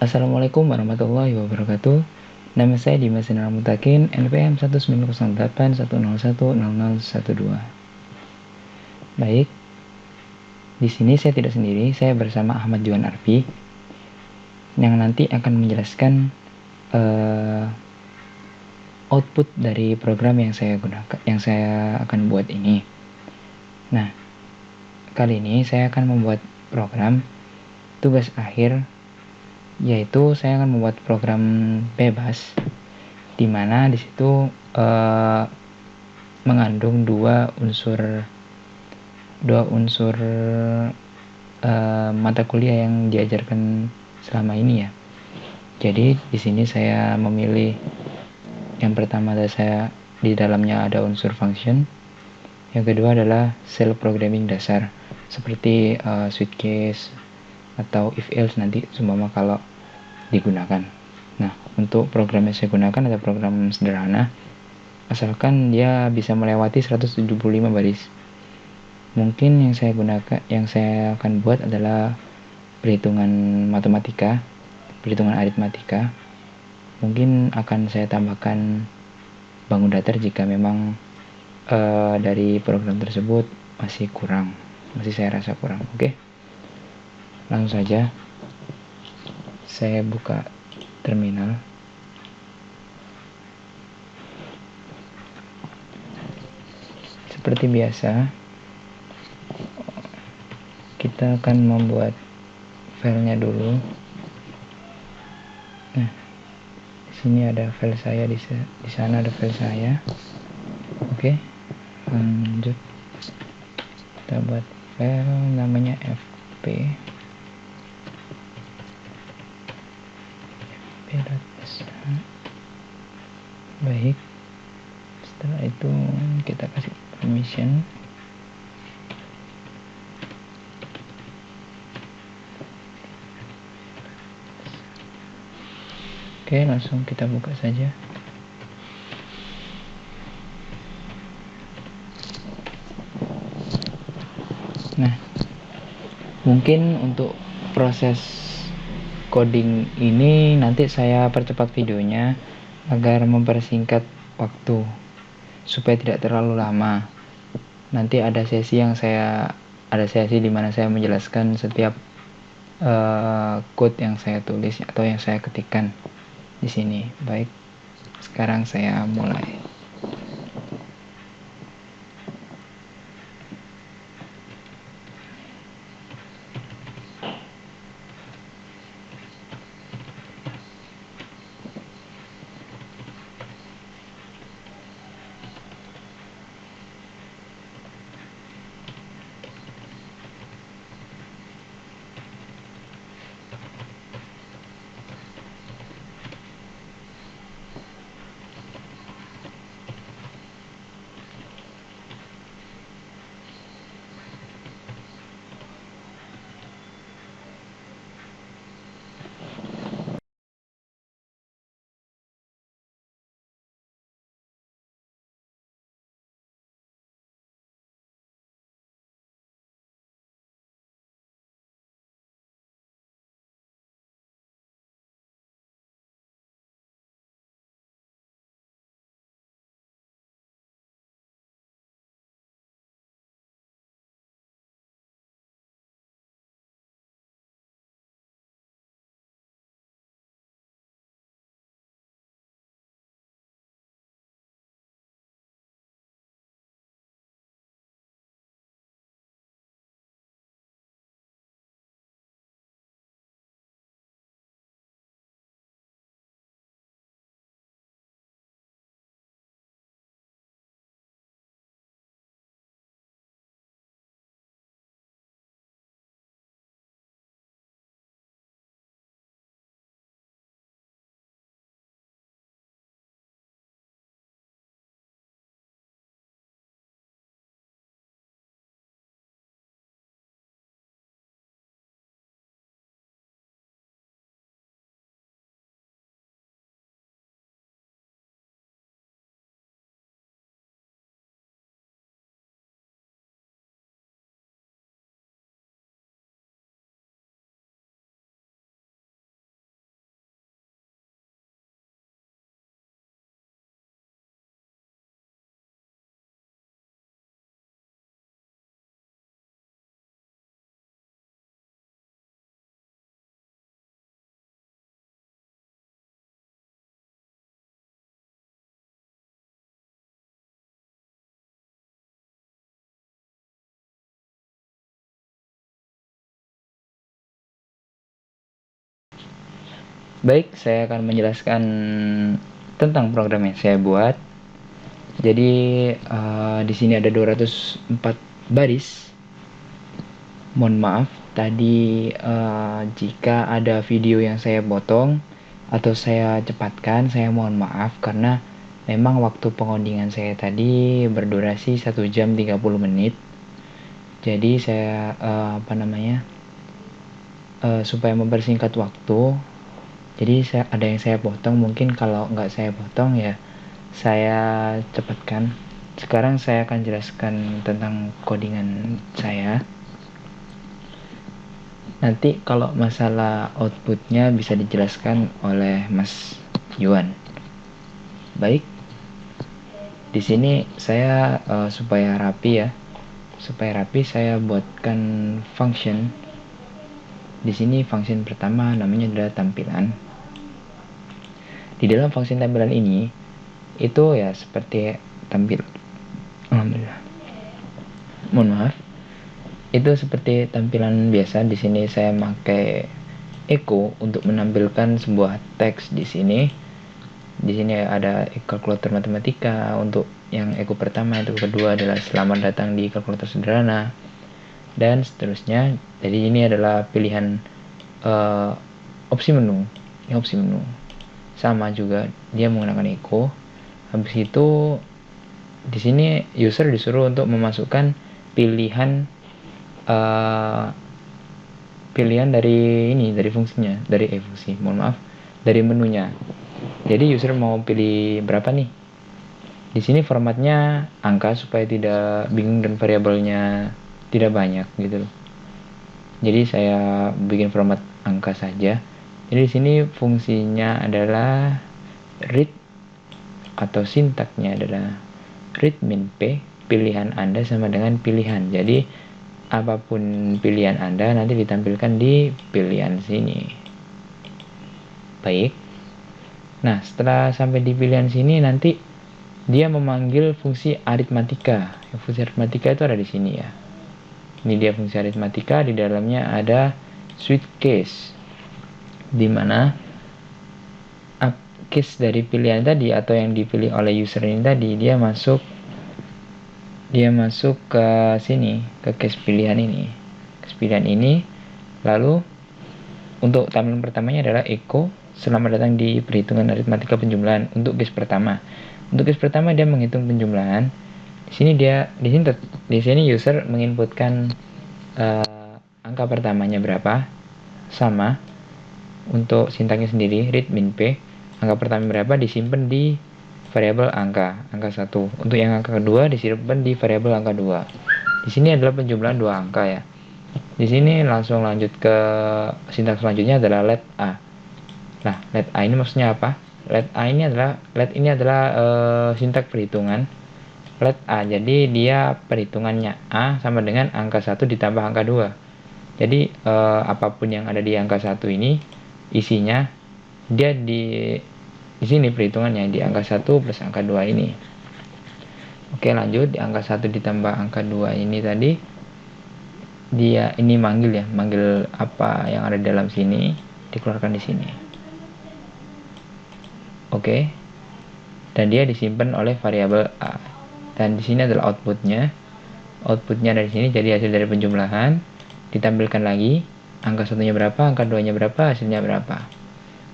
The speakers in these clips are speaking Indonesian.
Assalamualaikum warahmatullahi wabarakatuh. Nama saya Dimas Sinar Mutakin, NPM 19081010012. Baik, di sini saya tidak sendiri, saya bersama Ahmad Juan Arfi yang nanti akan menjelaskan output dari program yang saya gunakan, yang saya akan buat ini. Nah, kali ini saya akan membuat program tugas akhir, yaitu saya akan membuat program bebas di mana di situ mengandung dua unsur mata kuliah yang diajarkan selama ini ya. Jadi di sini saya memilih yang pertama saya di dalamnya ada unsur function, yang kedua adalah shell programming dasar seperti switch case atau if else nanti seumpama kalau digunakan. Nah, untuk program yang saya gunakan adalah program sederhana, asalkan dia bisa melewati 175 baris. Mungkin yang saya akan buat adalah perhitungan matematika, perhitungan aritmatika. Mungkin akan saya tambahkan bangun datar jika memang dari program tersebut masih saya rasa kurang. Oke, langsung saja saya buka terminal. Seperti biasa, kita akan membuat filenya dulu. Nah, di sini ada file saya, di sana ada file saya. Oke, lanjut. Kita buat file namanya fp. Baik, setelah itu kita kasih permission. Oke, langsung kita buka saja. Nah, mungkin untuk proses coding ini nanti saya percepat videonya agar mempersingkat waktu supaya tidak terlalu lama. Nanti ada sesi di mana saya menjelaskan setiap code yang saya tulis atau yang saya ketikkan di sini. Baik, sekarang saya mulai. Baik, saya akan menjelaskan tentang program yang saya buat. Jadi di sini ada 204 baris. Mohon maaf tadi jika ada video yang saya potong atau saya cepatkan, saya mohon maaf karena memang waktu pengodingan saya tadi berdurasi 1 jam 30 menit. Jadi saya supaya mempersingkat waktu, jadi ada yang saya potong. Mungkin kalau nggak saya potong ya saya cepatkan. Sekarang saya akan jelaskan tentang codingan saya. Nanti kalau masalah outputnya bisa dijelaskan oleh Mas Yuan. Baik, di sini saya supaya rapi saya buatkan function. Di sini function pertama namanya adalah tampilan. Di dalam function tampilan ini itu ya seperti alhamdulillah. Mohon maaf. Itu seperti tampilan biasa. Di sini saya pakai echo untuk menampilkan sebuah teks di sini. Di sini ada kalkulator matematika untuk yang echo pertama, itu kedua adalah selamat datang di kalkulator sederhana, dan seterusnya. Jadi ini adalah pilihan opsi menu. Ini opsi menu. Sama juga dia menggunakan echo. Habis itu di sini user disuruh untuk memasukkan pilihan dari fungsinya, dari menunya. Jadi user mau pilih berapa nih? Di sini formatnya angka supaya tidak bingung dan variabelnya tidak banyak gitu loh. Jadi saya bikin format angka saja. Jadi di sini fungsinya adalah read, atau sintaknya adalah read min p, pilihan Anda sama dengan pilihan. Jadi apapun pilihan Anda nanti ditampilkan di pilihan sini. Baik. Nah, setelah sampai di pilihan sini nanti dia memanggil fungsi aritmatika. Fungsi aritmatika itu ada di sini ya. Ini dia fungsi aritmatika, di dalamnya ada switch case, di mana case dari pilihan tadi atau yang dipilih oleh user ini tadi, dia masuk ke sini, ke case pilihan ini. Lalu untuk tampilan pertamanya adalah echo, selamat datang di perhitungan aritmatika penjumlahan. Untuk case pertama dia menghitung penjumlahan. Di sini user menginputkan angka pertamanya berapa, sama untuk sintaknya sendiri read min p, angka pertama berapa disimpan di variabel angka 1. Untuk yang angka kedua disimpan di variabel angka 2. Di sini adalah penjumlahan 2 angka ya. Di sini langsung lanjut ke sintak selanjutnya adalah let a. Nah, let a ini maksudnya apa? Let ini adalah sintak perhitungan. Let a, jadi dia perhitungannya a sama dengan angka 1 ditambah angka 2. Jadi apapun yang ada di angka 1 ini isinya dia di sini perhitungannya di angka 1 plus angka 2 ini. Oke, lanjut. Di angka 1 ditambah angka 2 ini tadi dia ini manggil apa yang ada di dalam sini, dikeluarkan di sini. Oke. Dan dia disimpan oleh variabel a. Dan di sini adalah outputnya. Outputnya dari sini jadi hasil dari penjumlahan, ditampilkan lagi angka satunya berapa, angka 2-nya berapa, hasilnya berapa.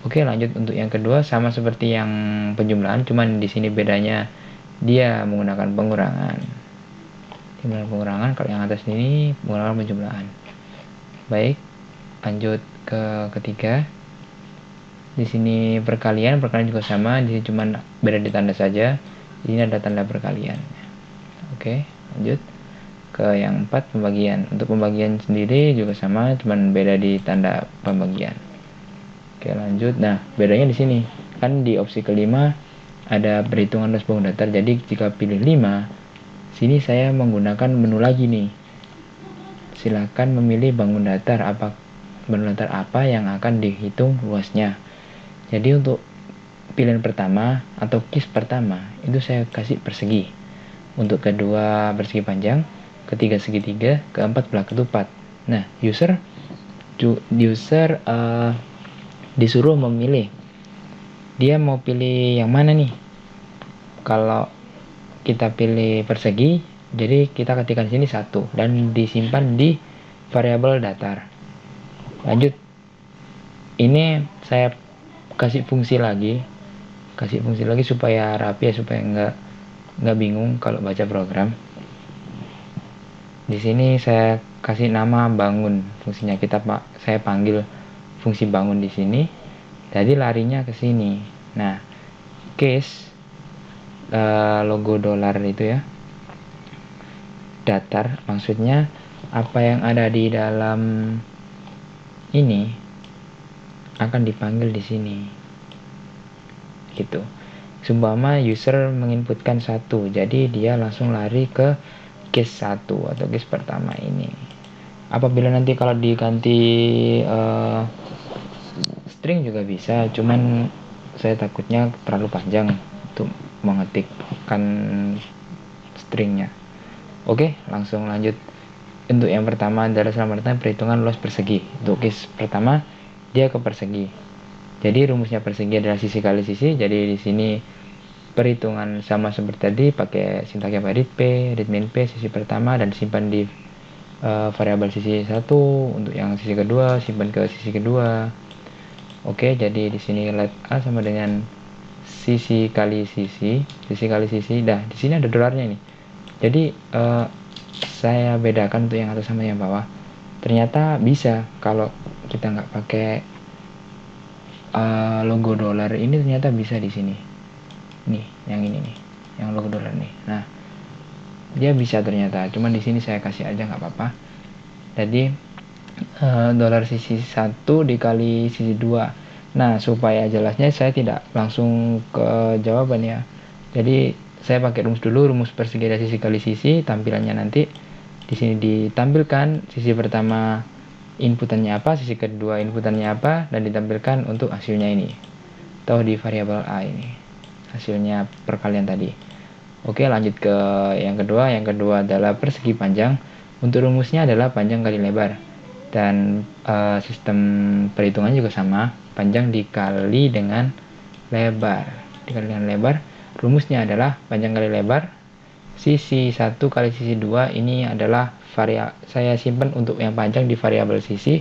Oke, lanjut untuk yang kedua sama seperti yang penjumlahan, cuman di sini bedanya dia menggunakan pengurangan. Kalau yang atas ini menggunakan penjumlahan. Baik, lanjut ke ketiga. Di sini perkalian juga sama, di sini cuma beda di tanda saja. Di sini ada tanda perkalian. Oke, lanjut ke yang 4, pembagian. Untuk pembagian sendiri juga sama, cuma beda di tanda pembagian. Oke, lanjut. Nah, bedanya di sini. Kan di opsi kelima ada perhitungan luas bangun datar. Jadi jika pilih 5, sini saya menggunakan menu lagi nih. Silakan memilih bangun datar apa yang akan dihitung luasnya. Jadi untuk pilihan pertama atau case pertama itu saya kasih persegi. Untuk kedua persegi panjang, ketiga segitiga, keempat belah ketupat. Nah, user disuruh memilih. Dia mau pilih yang mana nih? Kalau kita pilih persegi, jadi kita ketikkan sini 1 dan disimpan di variabel datar. Lanjut, ini saya kasih fungsi lagi supaya rapi ya, supaya nggak bingung kalau baca program. Di sini saya kasih nama bangun, fungsinya saya panggil fungsi bangun di sini. Jadi larinya ke sini. Nah, case logo dolar itu ya, datar, maksudnya apa yang ada di dalam ini akan dipanggil di sini gitu. Seumpama user menginputkan 1, jadi dia langsung lari ke case 1 atau case pertama ini. Apabila nanti kalau diganti string juga bisa, cuman saya takutnya terlalu panjang untuk mengetikkan stringnya. Oke, langsung lanjut. Untuk yang pertama adalah selamatkan perhitungan luas persegi. Untuk case pertama dia ke persegi. Jadi rumusnya persegi adalah sisi kali sisi. Jadi di sini perhitungan sama seperti tadi, pakai sintaknya read min p sisi pertama dan simpan di variabel sisi 1. Untuk yang sisi kedua simpan ke sisi kedua. Oke, jadi di sini let a sama dengan sisi kali sisi. Dah, di sini ada dolarnya nih. Jadi saya bedakan untuk yang atas sama yang bawah. Ternyata bisa kalau kita nggak pakai logo dolar ini, ternyata bisa di sini. Nih, yang ini nih, yang logo dolar nih. Nah, dia bisa ternyata. Cuman di sini saya kasih aja nggak apa-apa. Jadi dolar sisi 1 dikali sisi 2. Nah, supaya jelasnya saya tidak langsung ke jawaban ya. Jadi saya pakai rumus dulu, rumus persegi dari sisi kali sisi. Tampilannya nanti di sini ditampilkan sisi pertama inputannya apa, sisi kedua inputannya apa, dan ditampilkan untuk hasilnya ini. Atau di variabel a ini hasilnya perkalian tadi. Oke, lanjut ke yang kedua. Yang kedua adalah persegi panjang. Untuk rumusnya adalah panjang kali lebar. Dan sistem perhitungannya juga sama, panjang dikali dengan lebar. Rumusnya adalah panjang kali lebar sisi 1 kali sisi 2. Ini adalah saya simpan untuk yang panjang di variabel sisi,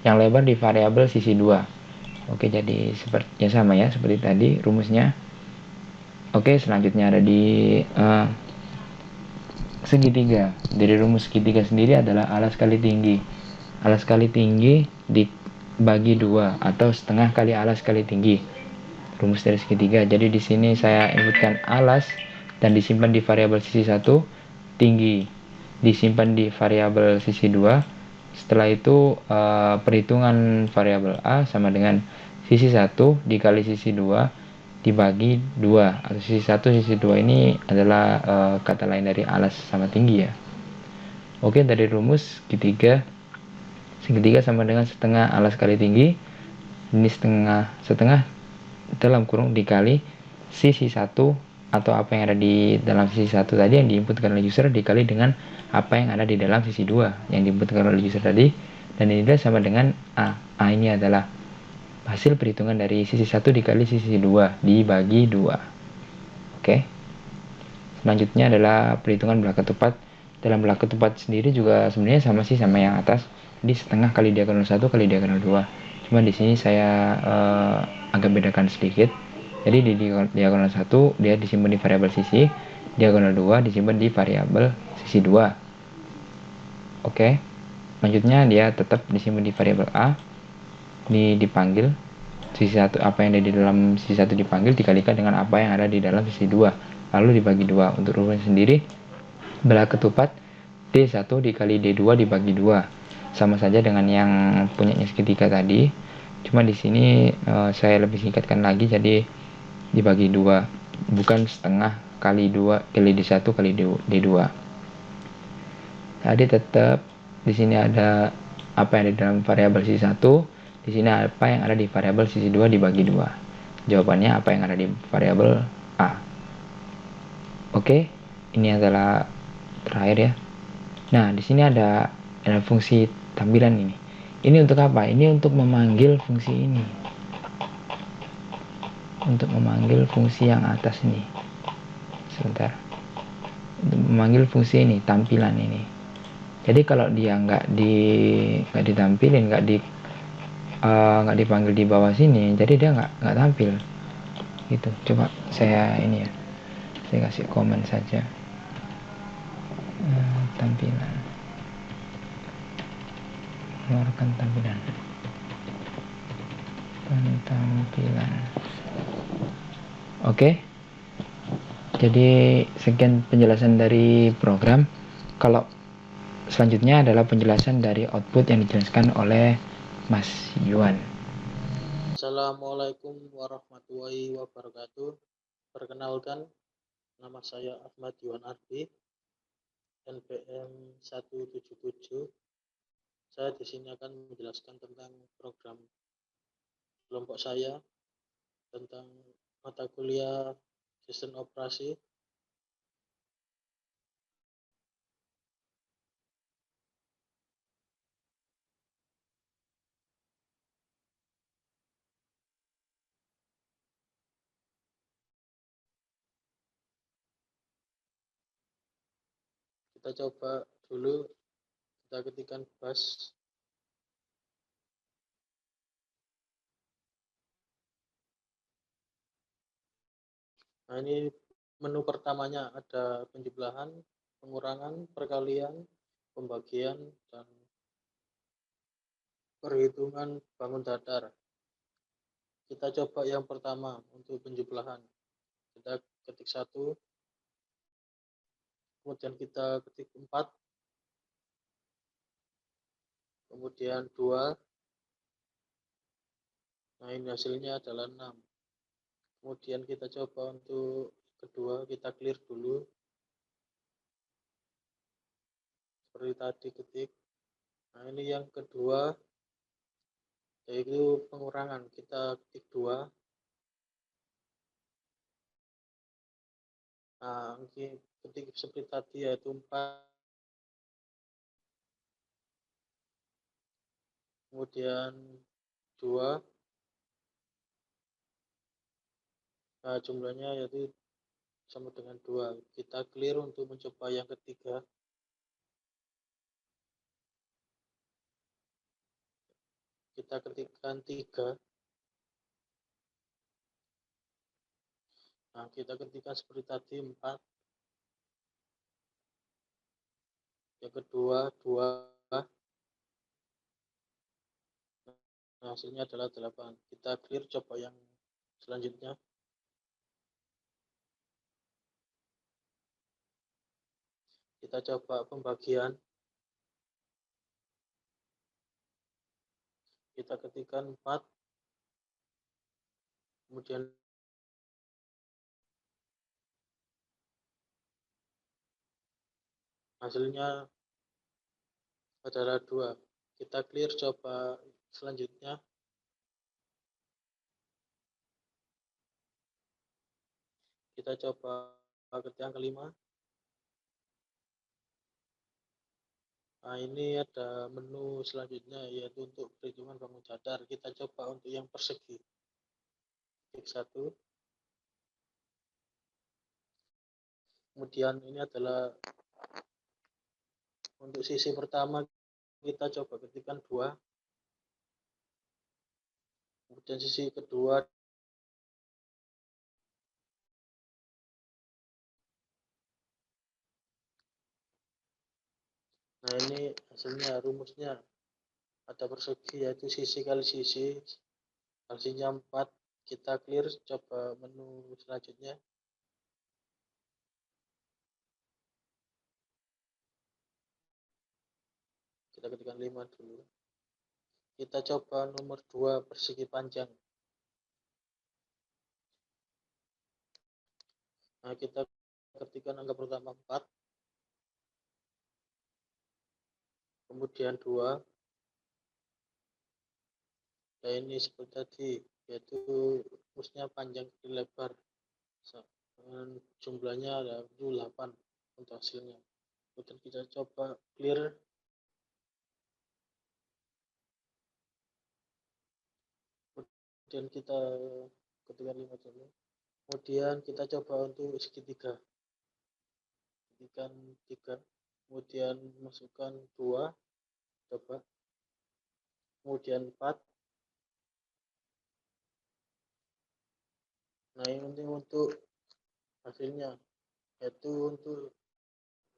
yang lebar di variabel sisi 2. Oke, jadi sepertinya sama ya seperti tadi rumusnya. Oke, selanjutnya ada di segitiga. Dari rumus segitiga sendiri adalah alas kali tinggi. Alas kali tinggi dibagi 2 atau setengah kali alas kali tinggi. Rumus dari segitiga. Jadi di sini saya inputkan alas dan disimpan di variabel sisi 1, tinggi disimpan di variabel sisi 2. Setelah itu perhitungan variabel a sama dengan sisi 1 dikali sisi 2 dibagi 2, atau sisi 1 sisi 2 ini adalah kata lain dari alas sama tinggi ya. Oke, dari rumus segitiga sama dengan setengah alas kali tinggi. Ini setengah dalam kurung dikali sisi 1 atau apa yang ada di dalam sisi 1 tadi yang diinputkan oleh user dikali dengan apa yang ada di dalam sisi 2 yang diinputkan oleh user tadi, dan ini sama dengan a. A ini adalah hasil perhitungan dari sisi 1 dikali sisi 2 dibagi 2. Oke. Selanjutnya adalah perhitungan belah ketupat. Dalam belah ketupat sendiri juga sebenarnya sama sih sama yang atas. Jadi setengah kali diagonal 1 kali diagonal 2. Cuma di sini saya agak bedakan sedikit. Jadi di diagonal 1 dia disimpan di variabel sisi, diagonal 2 disimpan di variabel sisi 2. Oke. Selanjutnya dia tetap disimpan di variabel a. Ini dipanggil sisi 1, apa yang ada di dalam sisi 1 dipanggil dikalikan dengan apa yang ada di dalam sisi 2, lalu dibagi 2. Untuk rumusnya sendiri belah ketupat D1 dikali D2 dibagi 2. Sama saja dengan yang punyanya segitiga tadi. Cuma di sini saya lebih singkatkan lagi, jadi dibagi 2, bukan setengah kali 2 kali D1 kali D2. Tadi tetap di sini ada apa yang ada di dalam variabel sisi 1, di sini apa yang ada di variabel sisi 2 dibagi 2. Jawabannya apa yang ada di variabel A. Oke, ini adalah terakhir ya. Nah, di sini ada fungsi tampilan ini. Ini untuk apa? Ini untuk memanggil fungsi ini. untuk memanggil fungsi yang atas ini. Sebentar, untuk memanggil fungsi ini, tampilan ini. Jadi kalau dia nggak ditampilin, nggak dipanggil di bawah sini, jadi dia nggak tampil gitu. Coba saya ini ya, saya kasih komen saja. Tampilan, keluarkan tampilan. Oke, jadi sekian penjelasan dari program. Kalau selanjutnya adalah penjelasan dari output yang dijelaskan oleh Mas Yuan. Assalamualaikum warahmatullahi wabarakatuh. Perkenalkan, nama saya Ahmad Yuan Ardi, NPM 177. Saya di sini akan menjelaskan tentang program kelompok saya tentang mata kuliah sistem operasi. Kita coba dulu, kita ketikkan bash. Nah, ini menu pertamanya ada penjumlahan, pengurangan, perkalian, pembagian, dan perhitungan bangun datar. Kita coba yang pertama untuk penjumlahan. Kita ketik 1, kemudian kita ketik 4, kemudian 2. Nah, ini hasilnya adalah 6. Kemudian kita coba untuk kedua, kita clear dulu. Seperti tadi ketik. Nah, ini yang kedua, yaitu pengurangan. Kita ketik 2. Nah, ini ketik seperti tadi, yaitu 4. Kemudian 2. Nah, jumlahnya yaitu sama dengan 2. Kita clear untuk mencoba yang ketiga. Kita ketikkan 3. Nah, kita ketikkan seperti tadi 4. Yang kedua 2. Nah, hasilnya adalah 8. Kita clear, coba yang selanjutnya. Kita coba pembagian. Kita ketikkan 4. Kemudian hasilnya adalah 2. Kita clear, coba selanjutnya. Kita coba ketik yang kelima. Nah, ini ada menu selanjutnya, yaitu untuk perhitungan bangun datar. Kita coba untuk yang persegi. Ketik 1. Kemudian ini adalah untuk sisi pertama, kita coba ketikkan 2. Kemudian sisi kedua, nah ini hasilnya, rumusnya ada persegi, yaitu sisi kali sisi, hasilnya 4. Kita clear, coba menu selanjutnya. Kita ketikkan 5 dulu. Kita coba nomor 2, persegi panjang. Nah, kita ketikkan angka pertama 4, kemudian 2. Nah, ini seperti tadi, yaitu rumusnya panjang kali lebar. Jumlahnya ada 8 untuk hasilnya. Kemudian kita coba clear. Kemudian kita ketikkan 5 dulu. Kemudian kita coba untuk segitiga, ketikkan 3, kemudian masukkan 2, coba, kemudian 4. Nah ini penting untuk hasilnya, yaitu untuk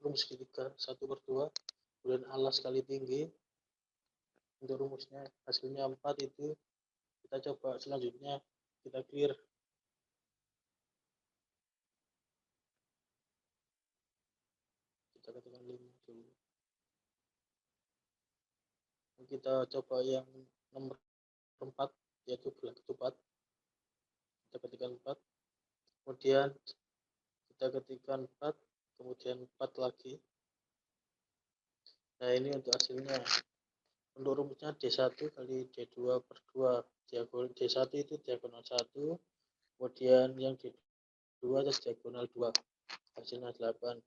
rumus segitiga 1/2, kemudian alas kali tinggi. Untuk rumusnya hasilnya 4 itu. Kita coba selanjutnya, kita clear. Kita ketikkan 5 dulu. Kita coba yang nomor 4, yaitu bulan ketupat. Kita ketikkan 4, kemudian kita ketikkan 4, kemudian 4 lagi. Nah ini untuk hasilnya. Untuk rumusnya D1 kali D2 per 2, D1 itu diagonal 1, kemudian yang D2 itu diagonal 2, hasilnya 8.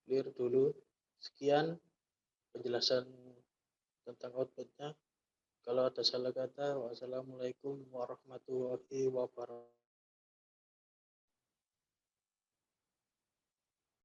Clear dulu. Sekian penjelasan tentang outputnya. Kalau ada salah kata, wassalamualaikum warahmatullahi wabarakatuh.